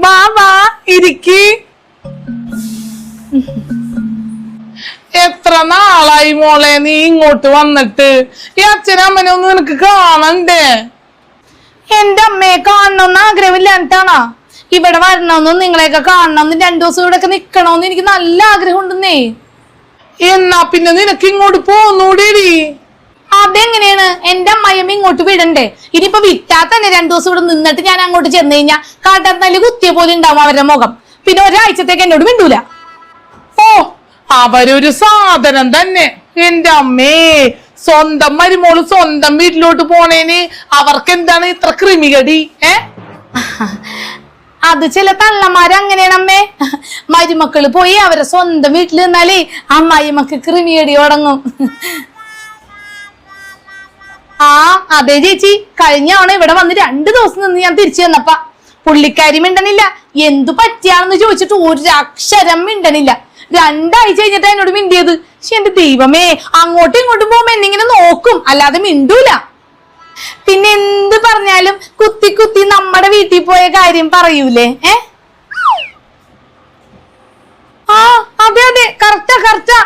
വാ വാ ഇരിക്ക്. എത്ര നാളായി മോളെ നീ ഇങ്ങോട്ട് വന്നിട്ട്? ഈ അച്ഛനമ്മനെ ഒന്നും നിനക്ക് കാണണ്ടേ? എന്റെ അമ്മയെ കാണണമെന്ന് ആഗ്രഹമില്ല എന്നിട്ടാണോ ഇവിടെ വരണമെന്നും നിങ്ങളെയൊക്കെ കാണണമെന്നും 2 ദിവസം ഇവിടെ ഒക്കെ നിക്കണമെന്ന് എനിക്ക് നല്ല ആഗ്രഹം ഉണ്ടെന്നേ. എന്നാ പിന്നെ നിനക്ക് ഇങ്ങോട്ട് പോന്നൂടേടി? അതെങ്ങനെയാണ്? എന്റെ അമ്മയമ്മ ഇങ്ങോട്ട് വിടണ്ടേ? ഇനിയിപ്പോ വിട്ടാ തന്നെ 2 ദിവസം ഇവിടെ നിന്നിട്ട് ഞാൻ അങ്ങോട്ട് ചെന്ന് കഴിഞ്ഞാൽ കാട്ടാത്തല് കുത്തിയ പോലെ ഉണ്ടാവും അവരുടെ മുഖം. പിന്നെ ഒരാഴ്ചത്തേക്ക് എന്നോട് മിണ്ടൂല. ഓ, അവരൊരു സാധനം തന്നെ. എന്റെ അമ്മേ, സ്വന്തം മരുമോള് സ്വന്തം വീട്ടിലോട്ട് പോണേന് അവർക്ക് എന്താണ് ഇത്ര ക്രിമികടി? അത് ചില തള്ളമാരങ്ങനെയാണ് അമ്മേ. മരുമക്കള് പോയി അവരെ സ്വന്തം വീട്ടിൽ നിന്നാലേ അമ്മായിമ്മക്ക് ക്രിമിയടി തുടങ്ങും. ആ അതെ ചേച്ചി, കഴിഞ്ഞാണ് ഇവിടെ വന്ന് 2 ദിവസം നിന്ന് ഞാൻ തിരിച്ചു വന്നപ്പ പുള്ളിക്കാരി മിണ്ടണില്ല. എന്തു പറ്റിയാണെന്ന് ചോദിച്ചിട്ട് ഒരു അക്ഷരം മിണ്ടണില്ല. 2 ആഴ്ച കഴിഞ്ഞിട്ടാ എന്നോട് മിണ്ടിയത്. പക്ഷെ എന്റെ ദൈവമേ, അങ്ങോട്ടും ഇങ്ങോട്ടും പോകുമ്പോ എന്നിങ്ങനെ നോക്കും, അല്ലാതെ മിണ്ടൂല. പിന്നെ എന്ത് പറഞ്ഞാലും കുത്തി കുത്തി നമ്മുടെ വീട്ടിൽ പോയ കാര്യം പറയൂലേ? ആ അതെ അതെ, കറക്റ്റാ.